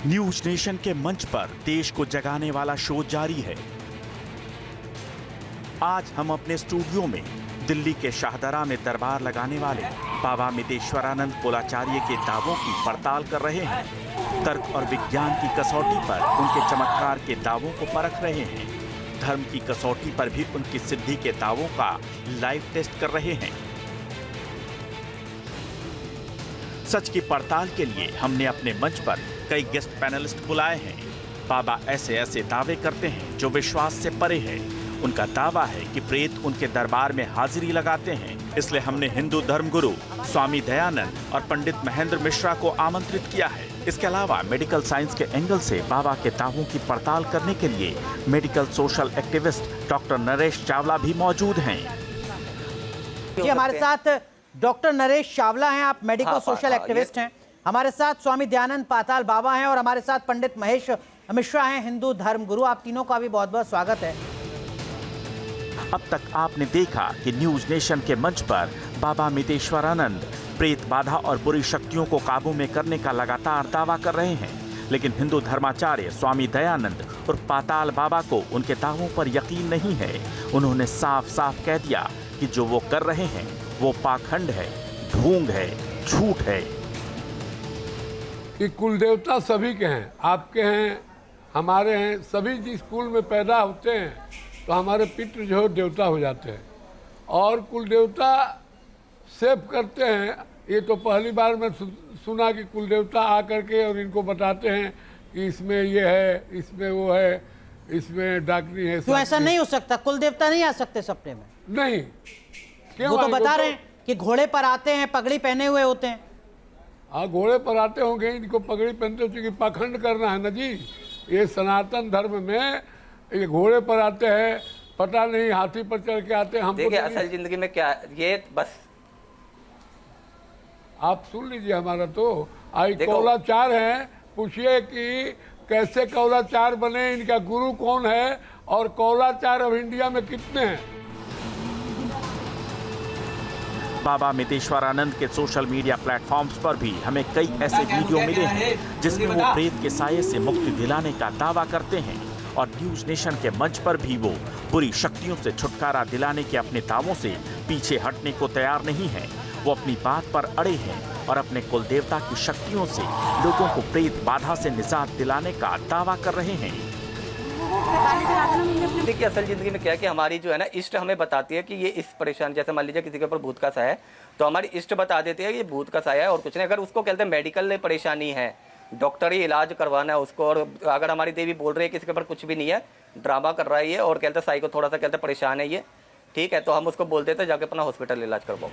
News nation के मंच पर देश को जगाने वाला शो जारी है। आज हम अपने स्टूडियो में दिल्ली के शाहदरा में दरबार लगाने वाले बाबा मितेश्वरानंद कोलाचार्य के दावों की पड़ताल कर रहे हैं। तर्क और विज्ञान की कसौटी पर उनके चमत्कार के दावों को परख रहे हैं। धर्म की कसौटी पर भी उनकी सिद्धि के दावों का लाइव टेस्ट कर रहे हैं। सच की पड़ताल के लिए हमने अपने मंच पर कई गेस्ट पैनलिस्ट बुलाए हैं। बाबा ऐसे ऐसे दावे करते हैं जो विश्वास से परे है। उनका दावा है कि प्रेत उनके दरबार में हाजिरी लगाते हैं, इसलिए हमने हिंदू धर्मगुरु स्वामी दयानंद और पंडित महेंद्र मिश्रा को आमंत्रित किया है। इसके अलावा मेडिकल साइंस के एंगल से बाबा के दावों की पड़ताल करने के लिए medical social activist doctor Naresh Chawla भी मौजूद हैं। जी, हमारे साथ डॉक्टर नरेश चावला हैं, आप मेडिकल सोशल एक्टिविस्ट हैं। हमारे साथ स्वामी दयानंद पाताल बाबा हैं और हमारे साथ पंडित महेश मिश्रा हैं, हिंदू धर्मगुरु। आप तीनों का भी बहुत बहुत स्वागत है। अब तक आपने देखा कि न्यूज नेशन के मंच पर बाबा मितेश्वरानंद प्रेत बाधा और बुरी शक्तियों को काबू में करने का लगातार दावा कर रहे हैं, लेकिन हिंदू धर्माचार्य स्वामी दयानंद और पाताल बाबा को उनके दावों पर यकीन नहीं है। उन्होंने साफ साफ कह दिया कि जो वो कर रहे हैं वो पाखंड है, ढोंग है, झूठ है। कि कुल देवता सभी के हैं, आपके हैं, हमारे हैं। सभी जिस कुल में पैदा होते हैं तो हमारे पितृ जो है देवता हो जाते हैं और कुल देवता सेव करते हैं। ये तो पहली बार मैं सुना कि कुल देवता आकर के और इनको बताते हैं कि इसमें ये है, इसमें वो है, इसमें डाकनी है। क्यों ऐसा नहीं हो सकता? कुल देवता नहीं आ सकते सपने में? नहीं, क्यों? वो तो बता रहे हैं कि घोड़े पर आते हैं, पगड़ी पहने हुए होते हैं। हाँ, घोड़े पर आते होंगे, इनको पगड़ी पहनते होते कि पाखंड करना है ना जी। ये सनातन धर्म में ये घोड़े पर आते हैं, पता नहीं हाथी पर चढ़ के आते हैं। हमको देखिए असल जिंदगी में क्या ये बस आप सुन लीजिए हमारा तो आई कौलाचार हैं। पूछिए कि कैसे कौलाचार बने, इनका गुरु कौन है और कौलाचार अब इंडिया में कितने हैं। बाबा मितेश्वरानंद के सोशल मीडिया प्लेटफॉर्म्स पर भी हमें कई ऐसे वीडियो मिले हैं जिसमें वो प्रेत के साये से मुक्ति दिलाने का दावा करते हैं और न्यूज नेशन के मंच पर भी वो बुरी शक्तियों से छुटकारा दिलाने के अपने दावों से पीछे हटने को तैयार नहीं है। वो अपनी बात पर अड़े हैं और अपने कुल देवता की शक्तियों से लोगों को प्रेत बाधा से निजात दिलाने का दावा कर रहे हैं। देखिए असल जिंदगी में क्या है कि हमारी जो है ना इष्ट हमें बताती है कि ये इस परेशान, जैसे मान लीजिए किसी के ऊपर भूत का साया है तो हमारी इष्ट बता देती है कि ये भूत का साया है और कुछ नहीं। अगर उसको कहते हैं मेडिकल परेशानी है, डॉक्टरी इलाज करवाना है उसको, और अगर हमारी देवी बोल रही है किसी के ऊपर कुछ भी नहीं है, ड्रामा कर रहा है ये और कहते हैं साई को थोड़ा सा कहते हैं परेशान है ये, ठीक है, तो हम उसको बोल देते जाके अपना हॉस्पिटल इलाज करवाओ।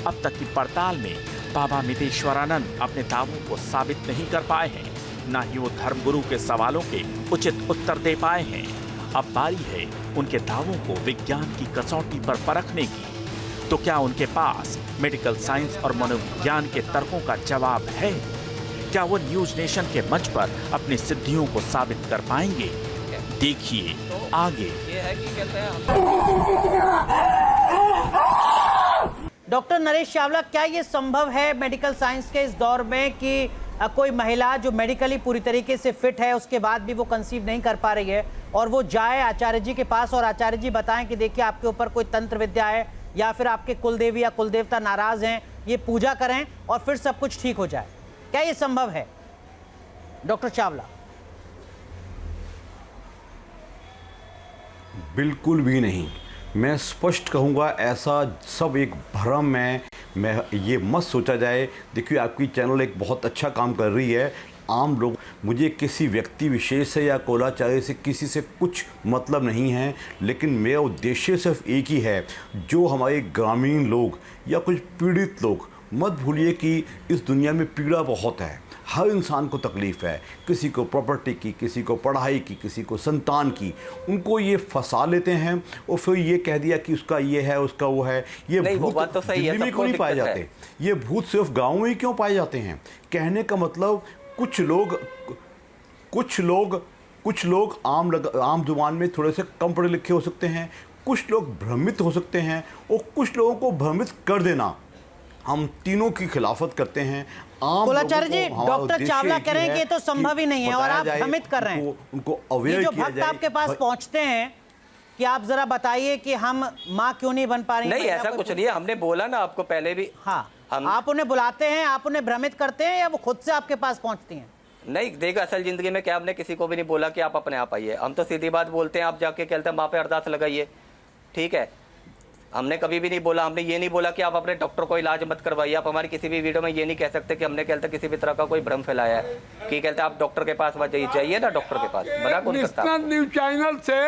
अब तक की पड़ताल में बाबा मितेश्वरानंद अपने दावों को साबित नहीं कर पाए हैं, न ही वो धर्मगुरु के सवालों के उचित उत्तर दे पाए हैं। अब बारी है उनके दावों को विज्ञान की कसौटी पर परखने की। तो क्या उनके पास मेडिकल साइंस और मनोविज्ञान के तर्कों का जवाब है? क्या वो न्यूज नेशन के मंच पर अपनी सिद्धियों को साबित कर पाएंगे? देखिए आगे। डॉक्टर नरेश चावला, क्या ये संभव है मेडिकल साइंस के इस दौर में कि कोई महिला जो मेडिकली पूरी तरीके से फिट है उसके बाद भी वो कंसीव नहीं कर पा रही है और वो जाए आचार्य जी के पास और आचार्य जी बताएं कि देखिए आपके ऊपर कोई तंत्र विद्या है या फिर आपके कुलदेवी या कुलदेवता नाराज हैं, ये पूजा करें और फिर सब कुछ ठीक हो जाए? क्या ये संभव है डॉक्टर चावला? बिल्कुल भी नहीं। मैं स्पष्ट कहूँगा, ऐसा सब एक भ्रम है। मैं ये मत सोचा जाए। देखिए आपकी चैनल एक बहुत अच्छा काम कर रही है। आम लोग, मुझे किसी व्यक्ति विशेष से या कोलाचार्य से किसी से कुछ मतलब नहीं है, लेकिन मेरा उद्देश्य सिर्फ एक ही है, जो हमारे ग्रामीण लोग या कुछ पीड़ित लोग, मत भूलिए कि इस दुनिया में पीड़ा बहुत है, हर इंसान को तकलीफ़ है, किसी को प्रॉपर्टी की, किसी को पढ़ाई की, किसी को संतान की। उनको ये फंसा लेते हैं और फिर ये कह दिया कि उसका ये है, उसका वो है। ये भूत तो दिल्ली में क्यों नहीं पाए जाते? ये भूत सिर्फ गाँव में ही क्यों पाए जाते हैं? कहने का मतलब कुछ लोग आम जुबान में थोड़े से कम पढ़े लिखे हो सकते हैं, कुछ लोग भ्रमित हो सकते हैं और कुछ लोगों को भ्रमित कर देना हम तीनों की खिलाफत करते हैं। आम कुलाचार्य लोगों जी, को हमारा डॉक्टर उद्देश्य चावला एक कह रहे हैं ही कि ये तो संभव ही नहीं है और बताया आप जाए, भ्रमित कर रहे हैं। उनको ये अवेयर जो किया भक्त जाए। आपके पास पहुंचते हैं कि आप जरा बताइए कि हम माँ क्यों नहीं बन पा रही हैं? नहीं, ऐसा कुछ नहीं है, हमने बोला ना आपको पहले भी। हाँ, हम आप उन्हें बुलाते हैं, आप उन्हें भ्रमित करते हैं या वो खुद से आपके पास पहुंचती हैं? नहीं, देखा असल जिंदगी में क्या हमने किसी को भी नहीं बोला कि आप अपने आप आइए। हम तो सीधी बात बोलते हैं, आप जाके कहते हैं माँ पे अरदास लगाइए, ठीक है। हमने कभी भी नहीं बोला, हमने ये नहीं बोला कि आप अपने डॉक्टर को इलाज मत करवाइए। आप हमारी किसी भी वीडियो में ये नहीं कह सकते कि हमने कहते किसी भी तरह का कोई भ्रम फैलाया है कि कहते आप डॉक्टर के पास जाइए ना, डॉक्टर के पास बना कौन करता है? नेशनल न्यूज चैनल से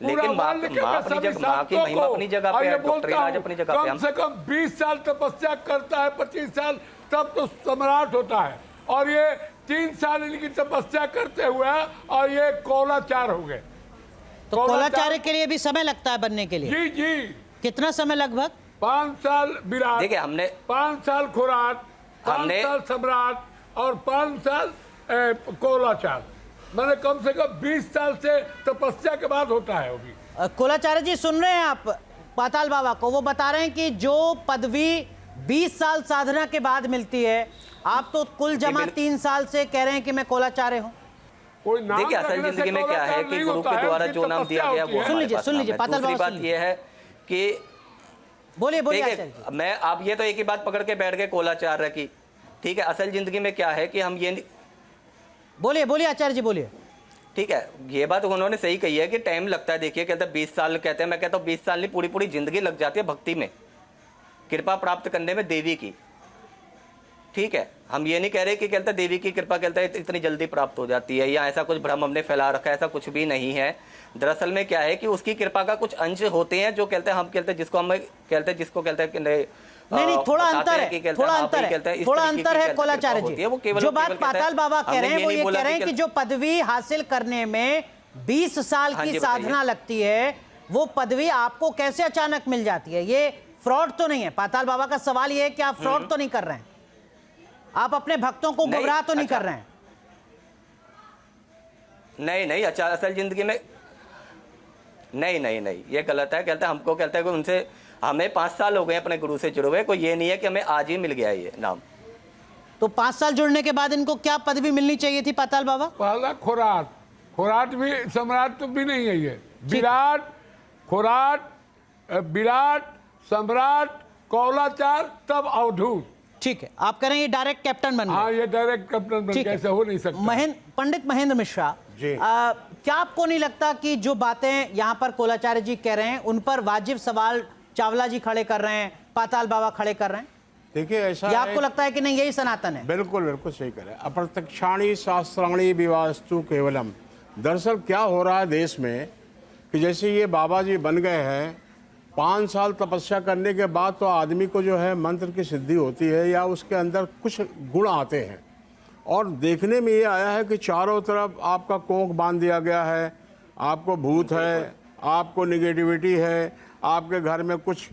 लेकिन माँ की महिमा अपनी जगह पे है, डॉक्टर इलाज अपनी जगह पे। कम से कम 20 साल तपस्या करता है, 25 साल, तब तो सम्राट होता है। और ये 3 साल इनकी तपस्या करते हुए और ये कौलाचार हो गए। तो कौलाचार्य के लिए भी समय लगता है बनने के लिए? जी जी, कितना समय लगभग? 5 साल विराट, देखिए हमने 5 साल खुराट, 5 साल सम्राट और 5 साल कौलाचार। मैंने कम से कम 20 साल से तपस्या के बाद होता है वो भी। कुलाचार्य जी सुन रहे हैं आप पाताल बाबा को? वो बता रहे हैं कि जो पदवी 20 साल साधना के बाद मिलती है, आप तो कुल जमा 3 साल से कह रहे हैं कि मैं कौलाचार्य हूँ। कोई नाम देखिए असल रखने से जिंदगी में क्या है कौलाचार कि नहीं गुरु होता के है, द्वारा उसकी जो नाम दिया तपस्या गया होती वो है। सुन हमारे लीजिए, पास सुन नाम लीजिए, है। पाताल दूसरी बाबा बात सुन ये है कि बोलिए बोलिए देखिए, आचार्य जी। मैं आप ये तो एक ही बात पकड़ के बैठ गए कौलाचार्य की, ठीक है। असल जिंदगी में क्या है कि हम ये बोलिए बोलिए आचार्य जी बोलिए। ठीक है, ये बात उन्होंने सही कही है कि टाइम लगता है। देखिए कहते हैं 20 साल कहते हैं, मैं कहता हूँ 20 साल नहीं, पूरी पूरी जिंदगी लग जाती है भक्ति में, कृपा प्राप्त करने में देवी की, ठीक है। हम ये नहीं कह रहे कि कहते देवी की कृपा कहते हैं इतनी जल्दी प्राप्त हो जाती है या ऐसा कुछ भ्रम हमने फैला रखा है, ऐसा कुछ भी नहीं है। दरअसल में क्या है कि उसकी कृपा का कुछ अंश होते हैं जो कहते हैं, हम कहते हैं जिसको हम कहते हैं, जिसको कहते हैं कि नहीं थोड़ा अंतर है, थोड़ा अंतर है, थोड़ा अंतर है कौलाचार्य जी। जो बात पाताल बाबा कह रहे हैं वो ये कह रहे हैं कि जो पदवी हासिल करने में 20 साल की साधना लगती है, वो पदवी आपको कैसे अचानक मिल जाती है? ये फ्रॉड तो नहीं है? पाताल बाबा का सवाल ये है कि आप फ्रॉड तो नहीं कर रहे हैं, आप अपने भक्तों को गुमराह तो नहीं कर रहे हैं? नहीं, अच्छा असल जिंदगी में नहीं, ये गलत है। कहते हैं हमको, कहते हैं कि उनसे हमें 5 साल हो गए अपने गुरु से जुड़े हुए, कोई ये नहीं है कि हमें आज ही मिल गया ये नाम। तो 5 साल जुड़ने के बाद इनको क्या पदवी मिलनी चाहिए थी पाताल बाबा? पहला खुराट भी सम्राट तो भी नहीं है ये। विराट, खुराट, विराट, सम्राट, कौलाचार, तब अवधूत। ठीक है, आप कह रहे हैं ये डायरेक्ट कैप्टन बन गए। हाँ, ये डायरेक्ट कैप्टन बन गए, ऐसा हो नहीं सकता। पंडित महेंद्र मिश्रा जी। क्या आपको नहीं लगता कि जो बातें यहाँ पर कौलाचार्य जी कह रहे हैं उन पर वाजिब सवाल चावला जी खड़े कर रहे हैं, पाताल बाबा खड़े कर रहे हैं? देखिए ऐसा या आपको लगता है कि नहीं यही सनातन है? बिल्कुल बिल्कुल सही कह रहे हैं। अप्रत्यक्षाणी शास्त्राणी विवास्तु केवलम। दरअसल क्या हो रहा है देश में कि जैसे ये बाबा जी बन गए हैं, 5 साल तपस्या करने के बाद तो आदमी को जो है मंत्र की सिद्धि होती है या उसके अंदर कुछ गुण आते हैं। और देखने में ये आया है कि चारों तरफ आपका कोंक बांध दिया गया है, आपको भूत है, आपको निगेटिविटी है, आपके घर में कुछ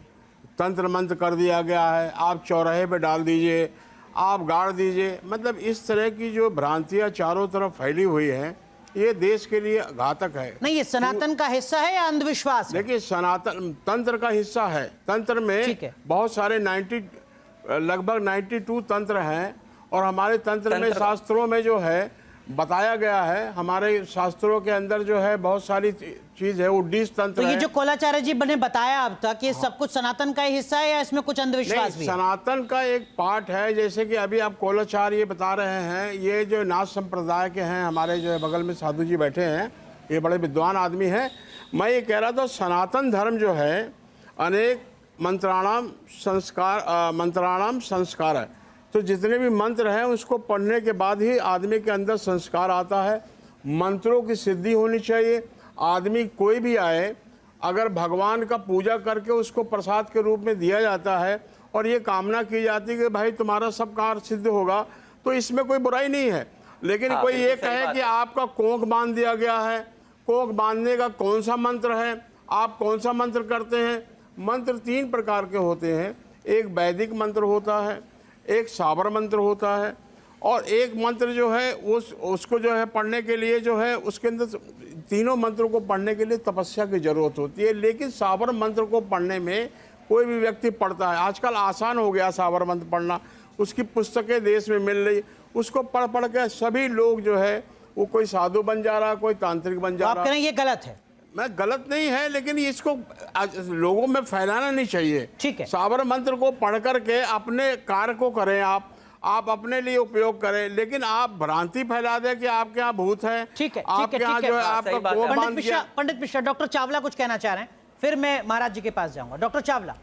तंत्र मंत्र कर दिया गया है, आप चौराहे पे डाल दीजिए, आप गाड़ दीजिए। मतलब इस तरह की जो भ्रांतियाँ चारों तरफ फैली हुई हैं, ये देश के लिए घातक है। नहीं, ये सनातन का हिस्सा है या अंधविश्वास है? देखिए सनातन तंत्र का हिस्सा है। तंत्र में बहुत सारे लगभग 92 तंत्र हैं और हमारे तंत्र में शास्त्रों में जो है बताया गया है, हमारे शास्त्रों के अंदर जो है बहुत सारी चीज है, उड्डीस तंत्र तो ये है। जो कौलाचार्य जी ने बताया अब तक, ये सब कुछ सनातन का ही हिस्सा है या इसमें कुछ अंधविश्वास भी है? सनातन का एक पार्ट है। जैसे कि अभी आप कौलाचार्य बता रहे हैं, ये जो नाथ संप्रदाय के हैं, हमारे जो बगल में साधु जी बैठे हैं, ये बड़े विद्वान आदमी हैं। मैं ये कह रहा था सनातन धर्म जो है अनेक मंत्राणाम संस्कार है। तो जितने भी मंत्र हैं उसको पढ़ने के बाद ही आदमी के अंदर संस्कार आता है। मंत्रों की सिद्धि होनी चाहिए। आदमी कोई भी आए, अगर भगवान का पूजा करके उसको प्रसाद के रूप में दिया जाता है और ये कामना की जाती है कि भाई तुम्हारा सब कार्य सिद्ध होगा, तो इसमें कोई बुराई नहीं है। लेकिन कोई ये कहे कि आपका कोंक बांध दिया गया है, कोंक बांधने का कौन सा मंत्र है, आप कौन सा मंत्र करते हैं? मंत्र 3 प्रकार के होते हैं। एक वैदिक मंत्र होता है, एक साबर मंत्र होता है और एक मंत्र जो है उसको जो है पढ़ने के लिए जो है उसके अंदर तीनों मंत्रों को पढ़ने के लिए तपस्या की जरूरत होती है। लेकिन साबर मंत्र को पढ़ने में कोई भी व्यक्ति पढ़ता है। आजकल आसान हो गया साबरमत पढ़ना, उसकी पुस्तकें देश में मिल रही, उसको पढ़ पढ़ के सभी लोग जो है वो कोई साधु बन जा रहा, कोई तांत्रिक बन जा आप रहा। कह रहे हैं ये गलत है? मैं गलत नहीं है, लेकिन इसको लोगों में फैलाना नहीं चाहिए। ठीक है। साबर मंत्र को पढ़ करके अपने कार्य को करें, आप अपने लिए उपयोग करें, लेकिन आप भ्रांति फैला दें कि आपके यहाँ भूत है, ठीक है, आपके यहाँ जो है आपका गोद बांध दिया। पंडित मिश्रा, डॉक्टर चावला कुछ कहना चाह रहे हैं, फिर मैं महाराज जी के पास जाऊंगा। डॉक्टर चावला।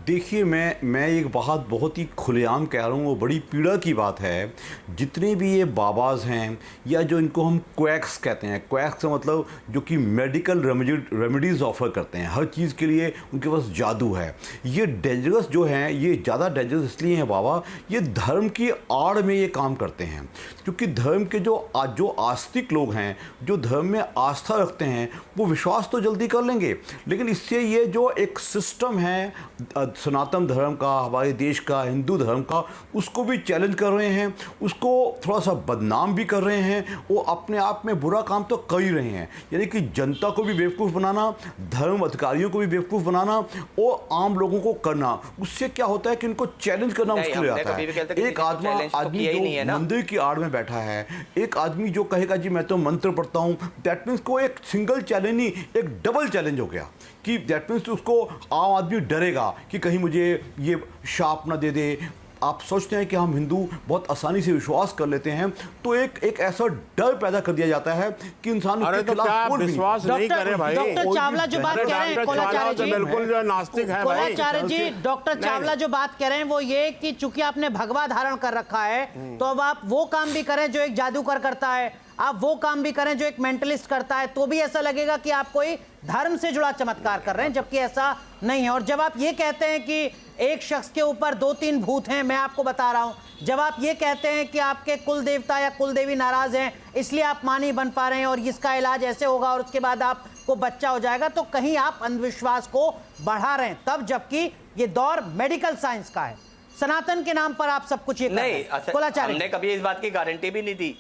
देखिए, मैं एक बात बहुत ही खुलेआम कह रहा हूँ, वो बड़ी पीड़ा की बात है। जितने भी ये बाबाज हैं या जो इनको हम क्वैक्स कहते हैं, क्वैक्स का मतलब जो कि मेडिकल रेमेडीज़ ऑफर करते हैं, हर चीज़ के लिए उनके पास जादू है। ये डेंजरस जो हैं, ये ज़्यादा डेंजरस इसलिए हैं बाबा, ये धर्म की आड़ में ये काम करते हैं। क्योंकि धर्म के जो आस्तिक लोग हैं, जो धर्म में आस्था रखते हैं, वो विश्वास तो जल्दी कर लेंगे, लेकिन इससे ये जो एक सिस्टम है सनातन धर्म का, हमारे देश का, हिंदू धर्म का, उसको भी चैलेंज कर रहे हैं, उसको थोड़ा सा बदनाम भी कर रहे हैं। वो अपने आप में बुरा काम तो कर ही रहे हैं, यानी कि जनता को भी बेवकूफ़ बनाना, धर्म अधिकारियों को भी बेवकूफ़ बनाना और आम लोगों को करना। उससे क्या होता है कि इनको चैलेंज करना मुश्किल हो जाता है। एक आदमी जो मंदिर की आड़ में बैठा है, एक आदमी जो कहेगा जी मैं तो मंत्र पढ़ता हूँ, दैट मीन्स को एक सिंगल चैलेंज नहीं, एक डबल चैलेंज हो गया कि दैट मीन्स उसको आम आदमी डरेगा कि कहीं मुझे ये शाप ना दे दे। आप सोचते हैं कि हम हिंदू बहुत आसानी से विश्वास कर लेते हैं, तो एक ऐसा डर पैदा कर दिया जाता है कि इंसान उसके खिलाफ बोल भी नहीं। विश्वास नहीं करे भाई। डॉक्टर चावला जो बात कह रहे हैं, कोलाचार्य जी, बिल्कुल जो नास्तिक है भाई। कोलाचार्य जी, डॉक्टर चावला जो बात कह रहे हैं वो ये कि चूंकि आपने भगवा धारण कर रखा है, तो अब आप वो काम भी करें जो एक जादूगर करता है, आप वो काम भी करें जो एक मेंटलिस्ट करता है, तो भी ऐसा लगेगा कि आप कोई धर्म से जुड़ा चमत्कार कर रहे हैं, जबकि ऐसा नहीं है। और जब आप ये कहते हैं कि एक शख्स के ऊपर 2-3 भूत हैं, मैं आपको बता रहा हूं, जब आप ये कहते हैं कि आपके कुल देवता या कुल देवी नाराज हैं, इसलिए आप मां नहीं बन पा रहे हैं और इसका इलाज ऐसे होगा और उसके बाद आपको बच्चा हो जाएगा, तो कहीं आप अंधविश्वास को बढ़ा रहे हैं, तब जबकि ये दौर मेडिकल साइंस का है। सनातन के नाम पर आप सब कुछ ये कर रहे हैं। कोलाचार्य, हमने कभी इस बात की गारंटी भी नहीं दी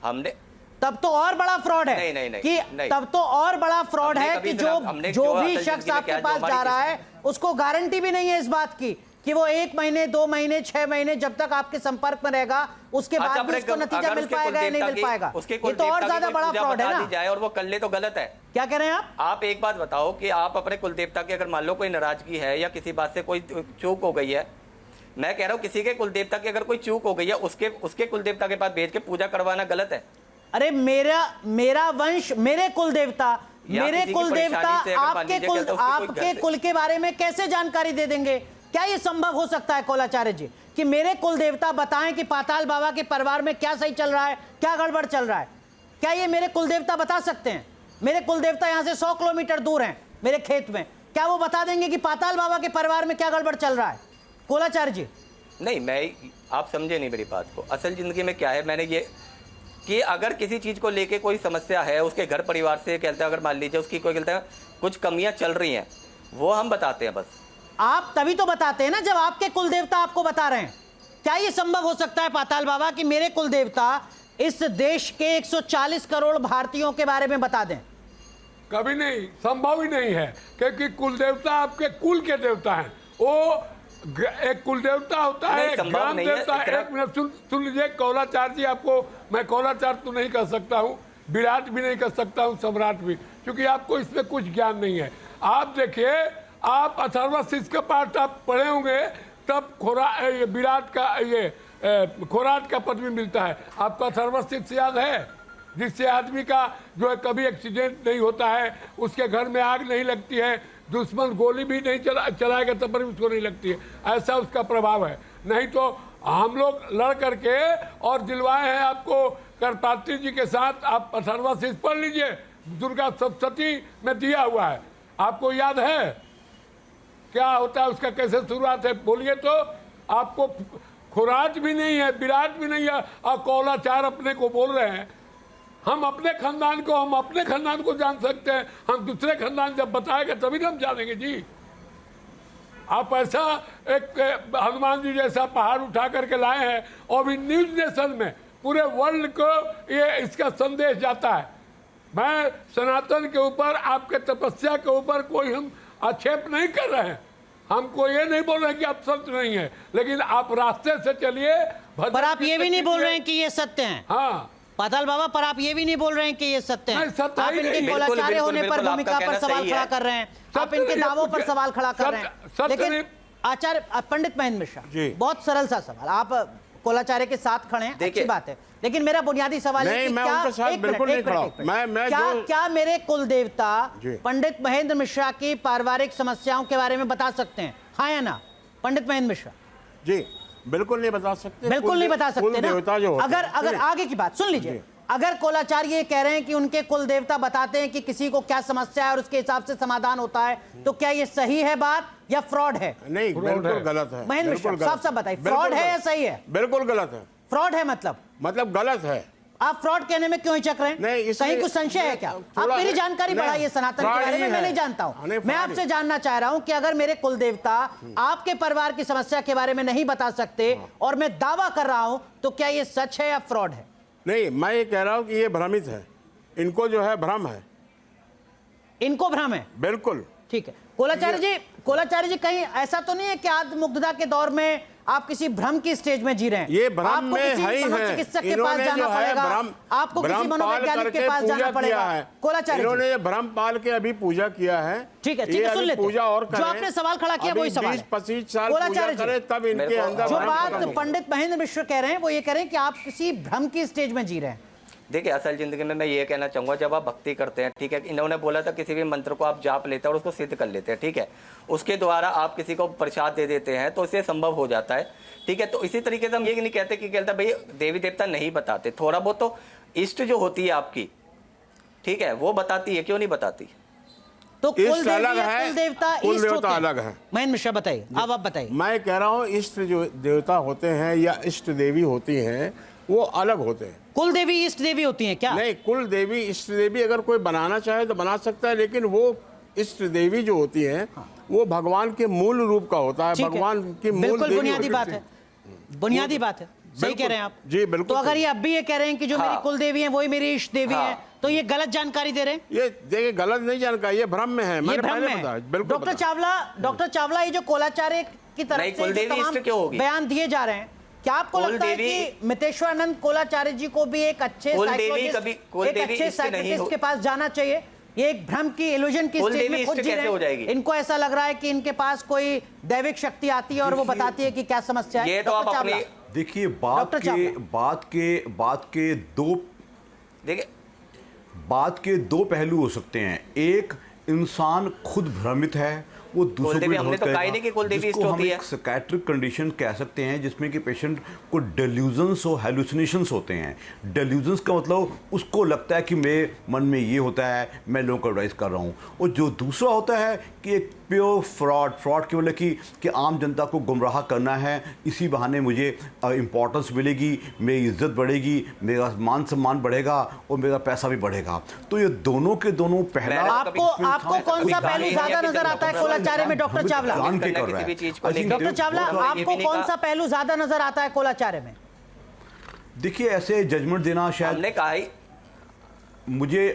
हमने। तब तो और बड़ा फ्रॉड है। नहीं, कि नहीं। तब तो और बड़ा फ्रॉड है कि जो भी शख्स आपके पास जा रहा है उसको गारंटी भी नहीं है इस बात की कि वो 1 महीने, 2 महीने, 6 महीने जब तक आपके संपर्क में रहेगा उसके बाद भी उसको नतीजा मिल पाएगा या नहीं मिल पाएगा। ये तो और ज्यादा बड़ा फ्रॉड है ना। जाए और वो कर ले तो गलत है। क्या कह रहे हैं आप एक बात बताओ कि आप अपने कुल देवता की अगर मान लो कोई नाराजगी है या किसी बात से कोई चूक हो गई है, मैं कह रहा हूँ किसी के कुल देवता की अगर कोई चूक हो गई है, उसके कुल देवता के पास भेज के पूजा करवाना गलत है। अरे मेरा वंश, मेरे कुल देवता आपके कुल के बारे में कैसे जानकारी दे देंगे? क्या ये संभव हो सकता है कोलाचार्य जी कि मेरे कुल देवता बताएं कि पाताल बाबा के परिवार में क्या सही चल रहा है, क्या गड़बड़ चल रहा है? क्या ये मेरे कुल देवता बता सकते हैं? मेरे कुल देवता यहां से 100 किलोमीटर दूर हैं मेरे खेत में, क्या वो बता देंगे कि पाताल बाबा के परिवार में क्या गड़बड़ चल रहा है? कोलाचार्य जी नहीं, आप समझे नहीं मेरी बात को। असल जिंदगी में क्या है, मैंने ये कि अगर किसी चीज को लेके कोई समस्या है, उसके घर परिवार से कहते हैं, अगर मान लीजिए उसकी कोई कहते हैं कुछ कमियां चल रही हैं, वो हम बताते हैं। बस आप तभी तो बताते हैं ना जब आपके कुल देवता आपको बता रहे हैं। क्या ये संभव हो सकता है पाताल बाबा कि मेरे कुल देवता इस देश के 140 करोड़ भारतीयों के बारे में बता दें? कभी नहीं, संभव ही नहीं है, क्योंकि कुल देवता आपके कुल के देवता हैं। वो एक कुल देवता होता है, एक ग्राम देवता है। एक मिनट सुन लीजिए कोलाचार्य जी, आपको मैं कोलाचार्य तो नहीं कर सकता हूँ, विराट भी नहीं कर सकता हूँ, सम्राट भी, क्योंकि आपको इसमें कुछ ज्ञान नहीं है। आप देखिए, आप अथर्वशीष का पाठ आप पढ़े होंगे, तब विराट का खोराट का पदवी मिलता है। आपको अथर्वशीष याद है, जिससे आदमी का जो है कभी एक्सीडेंट नहीं होता है, उसके घर में आग नहीं लगती है, दुश्मन गोली भी नहीं चलाएगा तब पर भी उसको नहीं लगती है, ऐसा उसका प्रभाव है। नहीं तो हम लोग लड़ करके और दिलवाए हैं आपको करपात्री जी के साथ। आप अथर्वशीष पढ़ लीजिए, दुर्गा सप्तशती में दिया हुआ है, आपको याद है क्या होता है उसका, कैसे शुरुआत है? बोलिए तो। आपको खुराज भी नहीं है, विराट भी नहीं है, और कोलाचार अपने को बोल रहे हैं। हम अपने खानदान को जान सकते हैं, हम दूसरे खानदान जब बताएगा तभी हम जानेंगे जी। आप ऐसा एक हनुमान जी जैसा पहाड़ उठा करके लाए हैं और भी न्यूज नेशन में पूरे वर्ल्ड को ये इसका संदेश जाता है। मैं सनातन के ऊपर, आपके तपस्या के ऊपर कोई हम आक्षेप नहीं कर रहे हैं, हमको ये नहीं बोल रहे हैं कि आप सत्य नहीं है, लेकिन आप रास्ते से चलिए। पर आप ये भी नहीं बोल रहे हैं कि ये सत्य है। हाँ, पाताल बाबा, पर आप ये भी नहीं बोल रहे हैं कि ये सत्य है। नहीं, सत्य आप ही इनके नहीं। गोलाचार्य बिल्कुल, होने पर बिल्कुल, भूमिका आपका पर कहना सवाल सही खड़ा है। कर रहे हैं, आप सत्य इनके नहीं, दावों पर सत्य- सवाल खड़ा कर रहे सत्य हैं। लेकिन नहीं। आचार्य पंडित महेंद्र मिश्रा, जी। बहुत सरल सा सवाल, आप कोलाचार्य के साथ खड़े हैं, अच्छी देखिए- बात है, लेकिन मेरा बुनियादी सवाल है नहीं, कि मैं क्या उनके साथ एक बिल्कुल मिनट, नहीं एक मिनट, खड़ा एक मिनट। हूं। मैं क्या जो- क्या मेरे कुल देवता जी। पंडित महेंद्र मिश्रा की पारिवारिक समस्याओं के बारे में बता सकते हैं, हाँ या ना? पंडित महेंद्र मिश्रा जी बिल्कुल नहीं बता सकते। बिल्कुल नहीं बता कुल सकते देवता जो ना। होते हैं, अगर सुनिए। आगे की बात सुन लीजिए, जी। अगर कोलाचार्य ये कह रहे हैं कि उनके कुल देवता बताते हैं कि किसी को क्या समस्या है और उसके हिसाब से समाधान होता है, तो क्या ये सही है बात या फ्रॉड है? नहीं, बिल्कुल है। गलत है। महेंद्र बिल्कुल मिश्रा, गलत साफ साफ बताइए, बिल्कुल फ्रॉड है गलत। या सही है? बिल्कुल गलत है। फ्रॉड है मतलब गलत है। आप फ्रॉड कहने में क्यों हिचक रहे हैं? नहीं, इसलिए- कहीं कुछ संशय है क्या? आप थोड़ा- मेरी जानकारी नहीं, बढ़ाइए सनातन के फ्रॉड बारे ही में, मैं है। नहीं जानता हूं। नहीं, मैं फ्रॉड आपसे ही। जानना चाह रहा हूं कि अगर मेरे कुल देवता आपके परिवार की समस्या के बारे में नहीं बता सकते और मैं दावा कर रहा हूं, तो क्या ये सच है या फ्रॉड है? नहीं, मैं ये कह रहा हूं कि ये भ्रमित है, इनको जो है भ्रम है। इनको भ्रम है, बिल्कुल। ठीक है। कोलाचार्य जी कहीं ऐसा तो नहीं है कि आत्ममुग्धता के दौर में आप किसी भ्रम की स्टेज में जी रहे हैं? ये भ्रम आपको में किसी है ही है। मनोचिकित्सक के पास इन्होंने जाना जो है पड़ेगा, आपको किसी भ्रम पाल मनोवैज्ञानिक के करके पास पूजा जाना किया पड़ेगा। है। कोलाचार्य जी, इन्होंने ये भ्रम पाल के अभी पूजा किया है। ठीक है, ये ठीक है, सुन अभी लेते हैं। पूजा और जो करें। आपने सवाल खड़ा किया अभी वही सवाल है। 20-25 साल पूजा कोलाचार्य जी, करें तब इनके मेरे को- अंदर जो भ्रम बात खत्म होगा। पंडित महेंद्र मिश्र कह रहे हैं वो ये कह रहे हैं कि आप किसी भ्रम की स्टेज में जी रहे हैं। देखिए, असल जिंदगी में मैं ये कहना चाहूँगा, जब आप भक्ति करते हैं, ठीक है, इन्होंने बोला था किसी भी मंत्र को आप जाप लेते हैं और उसको सिद्ध कर लेते हैं, ठीक है, उसके द्वारा आप किसी को प्रसाद दे देते हैं तो इससे संभव हो जाता है, ठीक है। तो इसी तरीके से हम ये नहीं कहते कि कहता भाई देवी देवता नहीं बताते, थोड़ा बहुत तो इष्ट जो होती है आपकी, ठीक है, वो बताती है, क्यों नहीं बताती? तो इष्ट कुल अलग देवी या है, कुल देवता कुल इष्ट देवता होते हैं? अलग है। महेंद्र मिश्रा बताइए, अब आप बताइए। मैं कह रहा हूँ इष्ट जो देवता होते हैं या इष्ट देवी होती हैं वो अलग होते हैं। कुल देवी इष्ट देवी होती हैं क्या? नहीं, कुल देवी इष्ट देवी अगर कोई बनाना चाहे तो बना सकता है, लेकिन वो इष्ट देवी जो होती है वो भगवान के मूल रूप का होता है। ठीक है। भगवान की मूल बिल्कुल देवी बुनियादी होती बात है, बुनियादी बात है, सही बिल्कुल। कह रहे हैं आप। जी, बिल्कुल तो अगर सही। ये अब भी ये कह रहे हैं कि जो हाँ। मेरी कुल देवी है वही मेरी इष्ट देवी हाँ। है, तो ये गलत जानकारी दे रहे हैं। ये देखिए गलत नहीं जानकारी, ये भ्रम में है। ये मैंने भ्रम पहले में बताया, है। बिल्कुल डॉक्टर चावला, ये जो कोलाचार्य की तरफ नहीं, से जो कुलदेवी तमाम इष्ट क्यों होगी? बयान दिए जा रहे हैं, क्या आपको लगता है कुलदेवी- कि मितेश्वरानंद कोलाचार्य जी को भी एक अच्छे कुलदेवी कभी- एक कुलदेवी अच्छे इष्ट नहीं साइकियाट्रिस्ट हो- के पास जाना चाहिए? ये एक भ्रम की इल्यूजन की स्टेज कुलदेवी में खुद इष्ट जी रहे कैसे हो हैं। जाएगी? इनको ऐसा लग रहा है कि इनके पास कोई दैविक शक्ति आती है और वो बताती है कि क्या समस्या है। ये तो डॉक्टर आप अपनी चावला, देखिए डॉक्टर चावला। देखिए, बात के दो पहलू हो सकते हैं। एक, इंसान खुद भ्रमित है, वो दूसरों को कुलदेवी हमने भ्रमित तो कहा ही करेगा, नहीं कि कुलदेवी जिसको इष्ट हम होती है। एक साइकियाट्रिक कंडीशन कह सकते हैं, जिसमें कि पेशेंट को डेल्यूजन्स और हेलुसिनेशंस होते हैं। डेल्यूजन्स का मतलब उसको लगता है कि मेरे मन में ये होता है, मैं लोगों को एडवाइस कर रहा हूँ। और जो दूसरा होता है कि एक प्योर फ्रॉड के मतलब कि आम जनता को गुमराह करना है, इसी बहाने मुझे इंपॉर्टेंस मिलेगी, मेरी इज्जत बढ़ेगी, मेरा मान सम्मान बढ़ेगा और मेरा पैसा भी बढ़ेगा। तो ये दोनों के दोनों पहला आपको कौन सा पहलू ज्यादा नजर आता है कोलाचार्य में? डॉक्टर चावला, जान के कर रहा किसी भी है। चीज को I think डॉक्टर चावला, वो तो ये आपको भी नहीं कौन कहा- सा पहलू ज्यादा नजर आता है कोलाचार्य में? देखिए, ऐसे जजमेंट देना शायद हमने कहा ही,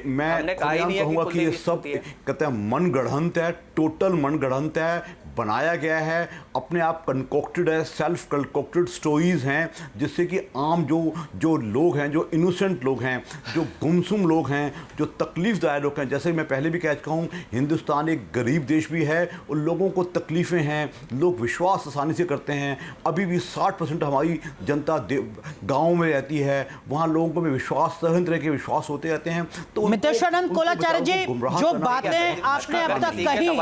मैं हमने कहा ही नहीं है कि कहूँगा कि ये कुलदेवी सब होती है। कहते हैं मनगढ़ंत है, टोटल मनगढ़ंत है, बनाया गया है, अपने आप कंकोक्टेड है, सेल्फ कंकोक्टेड स्टोरीज हैं, जिससे कि आम जो लोग हैं, जो इनोसेंट लोग हैं, जो गुमसुम लोग हैं, जो तकलीफदायक लोग हैं, जैसे मैं पहले भी कह चुका हूँ, हिंदुस्तान एक गरीब देश भी है और लोगों को तकलीफ़ें हैं, लोग विश्वास आसानी से करते हैं। अभी भी 60% हमारी जनता गाँव में रहती है, वहाँ लोगों को भी विश्वास, तरह तरह के विश्वास होते रहते हैं। तो मितेश्वरानंद कोलाचार्य जी, जो बातें आपने अब तक कही,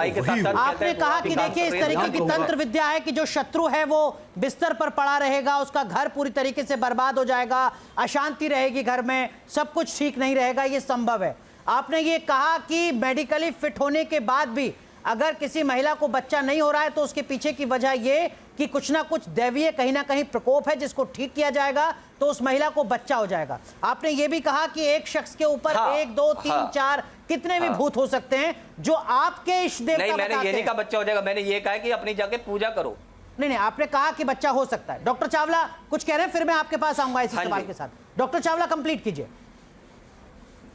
आपने कहा कि देखिए इस तरीके की तंत्र विद्या है कि जो शत्रु है वो बिस्तर पर पड़ा रहेगा, उसका घर पूरी तरीके से बर्बाद हो जाएगा, अशांति रहेगी घर में, सब कुछ ठीक नहीं रहेगा, ये संभव है। आपने ये कहा कि मेडिकली फिट होने के बाद भी अगर किसी महिला को बच्चा नहीं हो रहा है तो उसके पीछे की वजह ये कि कुछ ना कुछ दैवीय कहीं ना कहीं प्रकोप है, जिसको ठीक किया जाएगा तो उस महिला को बच्चा हो जाएगा। आपने ये भी कहा कि एक शख्स के ऊपर हाँ, 1 2 3 हाँ, 4 कितने भी भूत हो सकते हैं जो आपके इष्ट देवता नहीं, मैंने बताते ये नहीं हैं। कहा बच्चा हो जाएगा, मैंने ये कहा कि अपनी जाके पूजा करो। नहीं, आपने कहा कि बच्चा हो सकता है। डॉक्टर चावला कुछ कह रहे हैं, फिर मैं आपके पास आऊंगा इसी हाँ सवाल जी। के साथ। डॉक्टर चावला कंप्लीट कीजिए।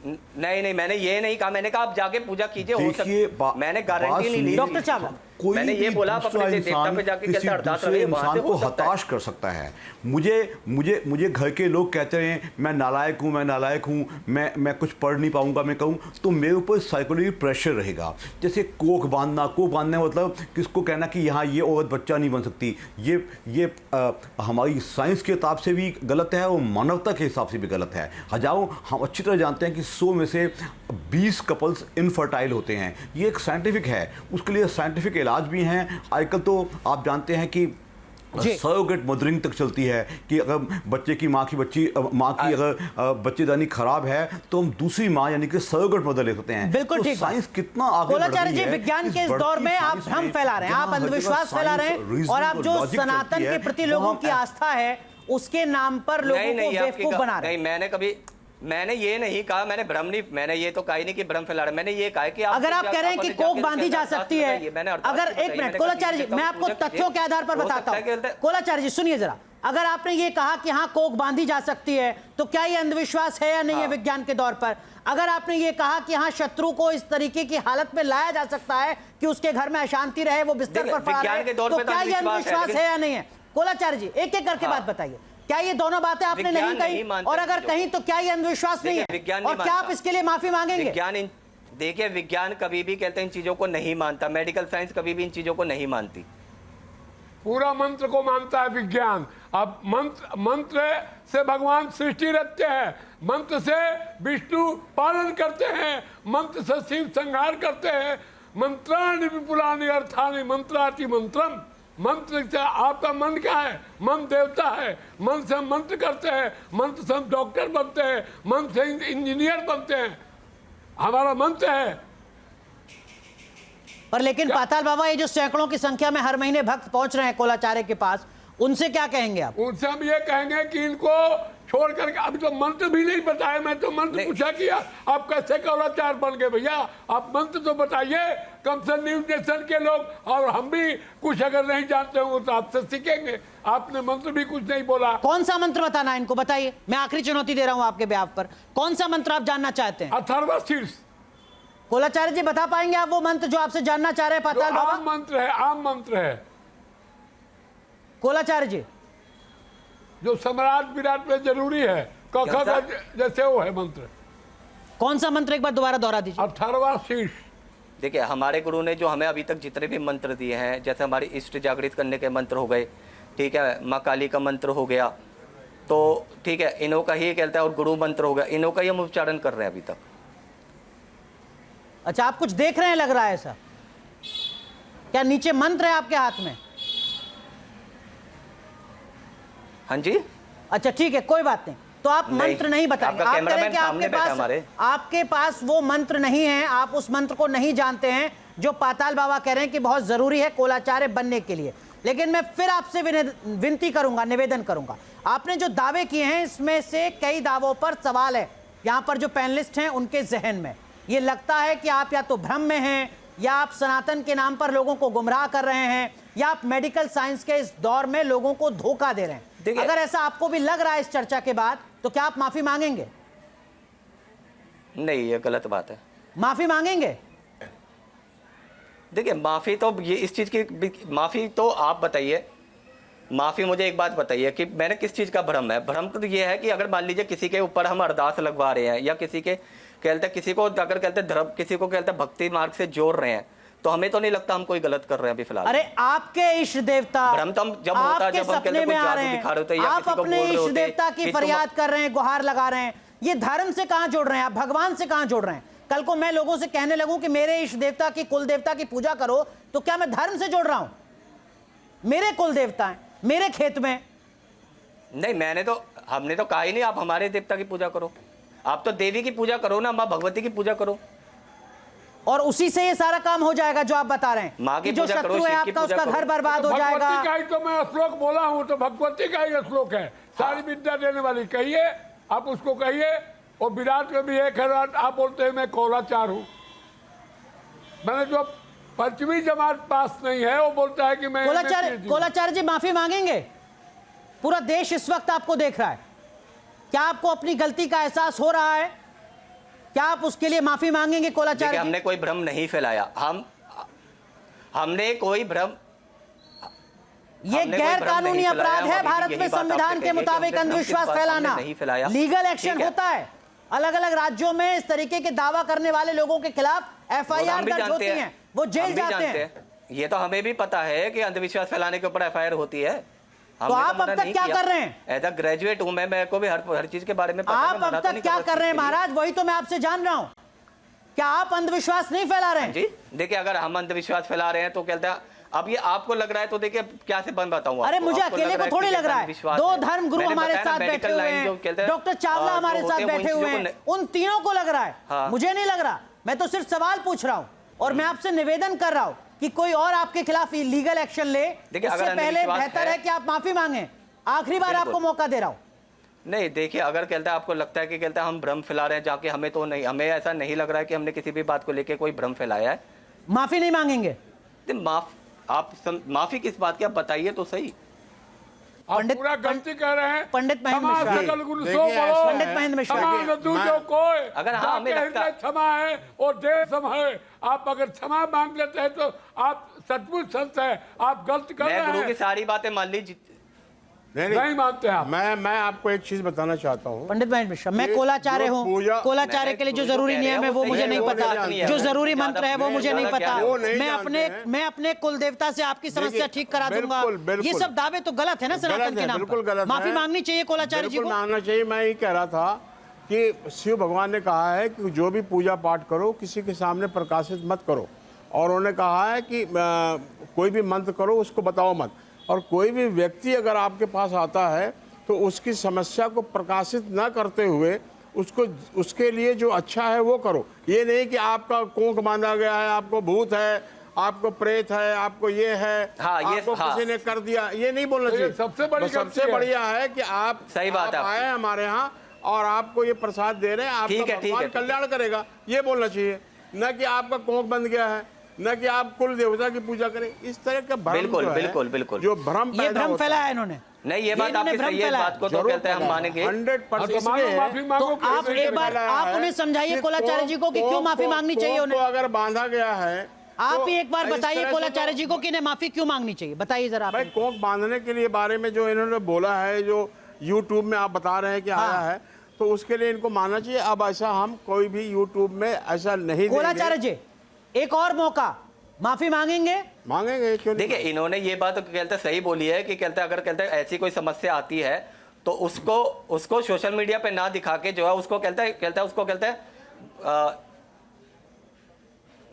नहीं, मैंने ये नहीं कहा। मैंने कहा आप जाके पूजा कीजिए, हो देखिए, सकता। मैंने गारंटी नहीं ली। डॉक्टर चावला, मैंने ये बोला आप अपने देवता पे जाके कहते हैं अरदास करिए, वहां से इंसान को हो सकता है। हताश कर सकता है। मुझे घर के लोग कहते हैं मैं नालायक हूँ, मैं कुछ पढ़ नहीं पाऊंगा, मैं कहूँ तो मेरे ऊपर साइकोलॉजी प्रेशर रहेगा। जैसे कोख बांधना मतलब किसको कहना कि यहाँ ये औरत बच्चा नहीं बन सकती, ये हमारी साइंस के हिसाब से भी गलत है और मानवता के हिसाब से भी गलत है। हजारों, हम अच्छी तरह जानते हैं कि 100 में से 20 कपल्स इनफर्टाइल होते हैं। ये एक साइंटिफिक है, उसके लिए साइंटिफिक इलाज भी हैं। आजकल तो आप जानते हैं कि सरोगेट मदरिंग तक चलती है कि अगर बच्चे की माँ की अगर बच्चेदानी खराब है तो हम दूसरी माँ यानी कि सरोगेट मदर ले सकते हैं। बिल्कुल ठीक। साइंस कितना आगे बढ़ कोलाचार्य रही जी, है। विज्ञान के इस दौर में आप भ्रम फैला रहे हैं, आप अंधविश्वास फैला रहे हैं, और आप जो सनातन के प्रति लोगों की आस्था है उसके नाम पर लोगों को बेवकूफ बना रहे हैं। मैंने ये नहीं कहा, मैंने भ्रम नहीं, मैंने ये तो कहा ही नहीं कि भ्रम फैला रहा है। मैंने ये कहा कि अगर आप कह रहे हैं कि कोक बांधी जा सकती है, अगर एक मिनट कोलाचार्य जी, मैं आपको तथ्यों के आधार पर बताता हूं। कोलाचार्य जी सुनिए जरा, अगर आपने ये कहा कि हाँ कोक बांधी जा सकती है तो क्या ये अंधविश्वास है या नहीं है विज्ञान के दौर पर? अगर आपने ये कहा कि हाँ शत्रु को इस तरीके की हालत में लाया जा सकता है कि उसके घर में अशांति रहे, वो बिस्तर पर पड़ा रहे, तो क्या ये अंधविश्वास है या नहीं है? कोलाचार्य जी एक एक करके बात बताइए, क्या ये दोनों बातें आपने नहीं कही, और अगर कहीं तो क्या ये अंधविश्वास नहीं है, और क्या आप इसके लिए माफी मांगेंगे? देखिए, विज्ञान कभी भी कहते हैं इन चीजों को नहीं मानता, मेडिकल साइंस कभी भी इन चीजों को नहीं मानती। पूरा मंत्र को मानता है विज्ञान। अब मंत्र से भगवान सृष्टि रचते हैं, मंत्र से विष्णु पालन करते हैं, मंत्र से शिव संहार करते हैं। मंत्राणि विपुलानि अर्थानि मंत्राति मंत्रम। मंत्र से आपका मन क्या है? मन देवता है। मन से हम मंत्र करते हैं, मंत्र से हम डॉक्टर बनते हैं, मन से इंजीनियर बनते हैं। हमारा मंत्र है। पर लेकिन पाताल बाबा, ये जो सैकड़ों की संख्या में हर महीने भक्त पहुंच रहे हैं कोलाचार्य के पास, उनसे क्या कहेंगे आप? उनसे हम ये कहेंगे कि इनको छोड़ करके, अभी तो मंत्र भी नहीं बताया। मैं तो मंत्र पूछा किया, आप कैसे कोलाचार्य बन गए भैया? आप मंत्र तो बताइए, कम से न्यू नेशन के लोग, और हम भी कुछ अगर नहीं जानते होंगे तो आपसे सीखेंगे। आपने मंत्र भी कुछ नहीं बोला। कौन सा मंत्र बताना है इनको, बताइए। मैं आखिरी चुनौती दे रहा हूं आपके ब्याह पर, कौन सा मंत्र आप जानना चाहते हैं? अथर्वशीर्ष। कोलाचार्य जी बता पाएंगे आप वो मंत्र जो आपसे जानना चाह रहे हैं पाताल बाबा? आम मंत्र है, आम मंत्र है, कोलाचार्य जी जो सम्राट विराट में जरूरी है, जैसे वो है मंत्र। कौन सा मंत्र, एक बार दोबारा दोहरा दीजिए। अथर्वशीर्ष। देखिए, हमारे गुरु ने जो हमें अभी तक जितने भी मंत्र दिए हैं, जैसे हमारी इष्ट जागृत करने के मंत्र हो गए, ठीक है, माँ काली का मंत्र हो गया, तो ठीक है, इन्हों का ही कहता है, और गुरु मंत्र हो गया, इन्हों का ही हम उच्चारण कर रहे हैं अभी तक। अच्छा, आप कुछ देख रहे हैं, लग रहा है ऐसा? क्या नीचे मंत्र है आपके हाथ में? हाँ जी। अच्छा ठीक है, कोई बात नहीं, तो आप मंत्र नहीं बताएंगे। आप कह रहे हैं कि आपके पास वो मंत्र नहीं है, आप उस मंत्र को नहीं जानते हैं जो पाताल बाबा कह रहे हैं कि बहुत जरूरी है कोलाचार्य बनने के लिए। लेकिन मैं फिर आपसे विनती करूंगा, निवेदन करूंगा, आपने जो दावे किए हैं इसमें से कई दावों पर सवाल है यहां पर जो पैनलिस्ट हैं उनके जहन में। ये लगता है कि आप या तो भ्रम में हैं, या आप सनातन के नाम पर लोगों को गुमराह कर रहे हैं, या आप मेडिकल साइंस के इस दौर में लोगों को धोखा दे रहे हैं। अगर ऐसा आपको भी लग रहा है इस चर्चा के बाद, तो क्या आप माफी मांगेंगे? नहीं, ये गलत बात है। माफी मांगेंगे? देखिए, माफी तो ये इस चीज की माफी तो आप बताइए। माफी मुझे एक बात बताइए कि मैंने किस चीज का भ्रम है? भ्रम तो ये है कि अगर मान लीजिए किसी के ऊपर हम अरदास लगवा रहे हैं, या किसी के कहते किसी को अगर कहते धर्म, किसी को कहते भक्ति मार्ग से जोड़ रहे हैं, तो हमें तो नहीं लगता हम कोई गलत कर रहे हैं अभी फिलहाल। अरे आपके इष्ट देवता, भ्रम तो जब होता है जब हम कहते कोई जादू दिखा रहे होते हैं, या आप किसी को अपने बोल रहे इष्ट होते देवता की फरियाद कर रहे हैं, गुहार लगा रहे हैं, ये धर्म से कहां जोड़ रहे हैं आप? भगवान से कहां जोड़ रहे हैं? कल को मैं लोगों से कहने लगूं कि मेरे इष्ट देवता की, कुल देवता की पूजा करो, तो क्या मैं धर्म से जोड़ रहा हूं? मेरे कुल देवता हैं, मेरे खेत में। नहीं, हमने तो कहा ही नहीं आप हमारे देवता की पूजा करो, आप तो देवी की पूजा करो ना, माँ भगवती की पूजा करो, और उसी से ये सारा काम हो जाएगा जो आप बता रहे हैं। माँ की जो शत्रु है आपका, उसका घर बर्बाद हो जाएगा। भगवती का ही तो मैं श्लोक बोला हूं, तो भगवती का ही श्लोक है, सारी विद्या देने वाली। कहिए, आप उसको कहिए। और विराट में भी एक है, आप बोलते हैं मैं कोलाचार हूं। मैंने जो 5वीं जमात पास नहीं है वो बोलता है कि मैं कोलाचार्य जी माफी मांगेंगे? पूरा देश इस वक्त आपको देख रहा है, क्या आपको अपनी गलती का एहसास हो रहा है? क्या आप उसके लिए माफी मांगेंगे देखिए, कोलाचार्य? हमने कोई भ्रम नहीं फैलाया। हमने कोई भ्रम ये हमने कोई गैर भ्रम कानूनी नहीं फैलाया, अपराध हम है अभी भारत यही में बात संविधान आपसे के कहेंगे कि मुताबिक हमने भ्रम अंधविश्वास किस बात फैलाना हमने नहीं फैलाया। लीगल एक्शन ठीक है। होता है। अलग अलग राज्यों में इस तरीके के दावा करने वाले लोगों के खिलाफ एफआईआर हम भी दर्ज जानते होती हैं, वो जेल हम भी जाते जानते हैं। ये तो हमें भी पता है कि अंधविश्वास फैलाने के ऊपर एफआईआर होती है। तो आप अब तक क्या कर रहे हैं? एज अ ग्रेजुएट हूं मैं, मेरे को भी हर चीज के बारे में पता है, आप मैं अब मना तो तक नहीं क्या कर रहा कर रहे हैं इसके लिए। महाराज? वही तो मैं आपसे जान रहा हूं। क्या आप अंधविश्वास नहीं फैला रहे हैं? जी देखिए, अगर हम अंधविश्वास फैला रहे हैं तो कहते हैं, अब ये आपको लग रहा है तो देखिए क्या से बन बताऊं अरे आपको? मुझे आपको अकेले लग रहा को थोड़ी कि लग रहा है। अंधविश्वास दो है। धर्म गुरु मैंने हमारे बताया ना, साथ बैठे मेडिकल हुए लाइन जो हैं, कहते हैं, डॉक्टर चावला जो हमारे होते साथ हैं, वो इन बैठे हुए चीजों हैं, को उन तीनों को लग रहा है। हाँ। मुझे नहीं लग रहा। मैं तो सिर्फ सवाल पूछ रहा हूं और मैं आपसे निवेदन कर रहा हूं कि कोई और आपके खिलाफ लीगल एक्शन ले। देखिए, उससे अगर पहले अंधविश्वास बेहतर है कि आप माफी मांगे। आखिरी बार बिल्कुल। आपको मौका दे रहा हूं। नहीं देखिए, अगर कहता है आपको लगता है कि कहता है हम भ्रम फैला रहे हैं जाके, हमें तो नहीं, हमें ऐसा नहीं लग रहा है कि हमने किसी भी बात को लेके कोई भ्रम फैलाया है। माफी नहीं मांगेंगे? माफी किस बात की आप बताइए तो सही। आप पंडित- पूरा गलती कह रहे हैं। पंडित महेंद्र क्षमा मिश्रा। सकल गुरु सो देखिए, बड़ो, ऐसा पंडित महेंद्र मिश्रा। क्षमा न तू जो कोई, अगर हाँ, हमें जाके लगता- हृदय क्षमा है और देह सम है। आप अगर क्षमा मांग लेते हैं तो आप सचमुच संत हैं। आप गलत कर मैं रहे गुरु की हैं, सारी बातें मान ली। नहीं मानते आप। मैं आपको एक चीज बताना चाहता हूँ। पंडित महेंद्र मिश्रा, मैं ये कोलाचार्य जो हूँ। पूजा- कोलाचार्य के लिए जो जरूरी नियम है वो मुझे नहीं पता, जो जरूरी मंत्र है वो मुझे नहीं पता। वो नहीं मैं अपने कुल देवता से आपकी समस्या ठीक करा दूंगा। बिल्कुल। ये सब दावे तो गलत है ना सनातन गलत के है, नाम बिल्कुल पर। गलत माफी है। मांगनी चाहिए कोलाचार्य जी बिल्कुल को। मानना चाहिए। मैं ये कह रहा था कि शिव भगवान ने कहा है कि जो भी पूजा पाठ करो किसी के सामने प्रकाशित मत करो, और उन्होंने कहा है कि कोई भी मंत्र करो उसको बताओ मत। और कोई भी व्यक्ति अगर आपके पास आता है तो उसकी समस्या को प्रकाशित न करते हुए उसको, उसके लिए जो अच्छा है वो करो। ये नहीं कि आपका कोंक बांधा गया है, आपको भूत है, आपको प्रेत है, आपको ये है, हाँ, ये- आपको हाँ। किसी ने कर दिया, ये नहीं बोलना ये चाहिए। सबसे बड़ी बस सबसे गलती है। बढ़िया है कि आप सही बात है आप आपकी। आए हमारे यहाँ और आपको ये प्रसाद दे रहे हैं, ठीक आपका है, ठीक भगवान है, ठीक है। कल्याण करेगा, ये बोलना चाहिए। न कि आपका कोंक बंद गया है, न कि आप कुल देवता की पूजा करें। इस तरह का भ्रम बिल्कुल, जो है, बिल्कुल, बिल्कुल। जो भ्रम ये पैदा भ्रम होता फैलाया है इन्होंने। नहीं, ये बात इन्होंने आपकी भ्रम सही है। इस फैलाया। बात को तो जरूर कहते हैं हम फैलाया। मानेंगे। 100% तो मानो माफी मांगो तो आप कैसे एक बार फैलाया आप है उन्हें समझाइए कि कोलाचार्य जी को कि क्यों माफी मांगनी चाहिए कोंक को उन्हें। अगर बांधा गया है आप तो ही एक बार इस बताइए तरह से कोलाचार्य तो- जी को कि इन्हें माफी क्यों मांगनी चाहिए, बताइए जरा आप। भाई कोंक बांधने के लिए बारे में जो इन्होंने बोला है, जो YouTube में आप बता रहे हैं कि आया है, तो उसके लिए इनको मानना चाहिए। अब ऐसा हम कोई भी YouTube में ऐसा नहीं देंगे। कोलाचार्य जी, एक और मौका, माफी मांगेंगे? मांगेंगे, क्यों नहीं? देखिए, इन्होंने ये बात कहते सही बोली है कि कहते अगर कहते ऐसी कोई समस्या आती है तो उसको सोशल मीडिया पे ना दिखा के जो है उसको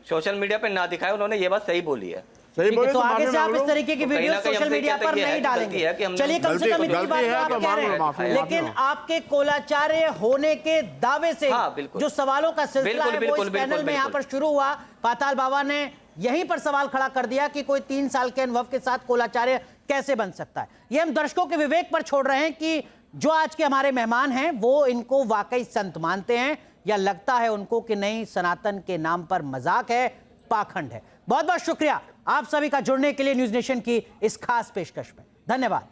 सोशल मीडिया पे ना दिखाए। उन्होंने ये बात सही बोली है। सही ठीक है, बोले तो आगे माफी से आप मांग इस लो। तरीके की तो कहीं वीडियो ना कहीं सोशल हमसे मीडिया कहते पर ये है नहीं कि गलती डालेंगे। है कि हमने- चलिए कम से कम इतनी गलती बात है तो आप तो कह मान रहे लो, हैं। माफी लेकिन मांगो। आपके कोलाचार्य होने के दावे से हाँ, बिल्कुल। जो सवालों का सिलसिला बिल्कुल, है वो बिल्कुल, इस पैनल बिल्कुल, में यहाँ पर बिल्कुल। शुरू हुआ। पाताल बाबा ने यहीं पर सवाल खड़ा कर दिया कि कोई 3 साल के अनुभव के साथ कोलाचार्य कैसे बन सकता है। ये हम दर्शकों के विवेक पर छोड़ रहे हैं कि जो आज के हमारे मेहमान हैं वो इनको वाकई संत मानते हैं या लगता है उनको कि नहीं, सनातन के नाम पर मजाक है, पाखंड है। बहुत बहुत शुक्रिया आप सभी का जुड़ने के लिए न्यूज नेशन की इस खास पेशकश में। धन्यवाद।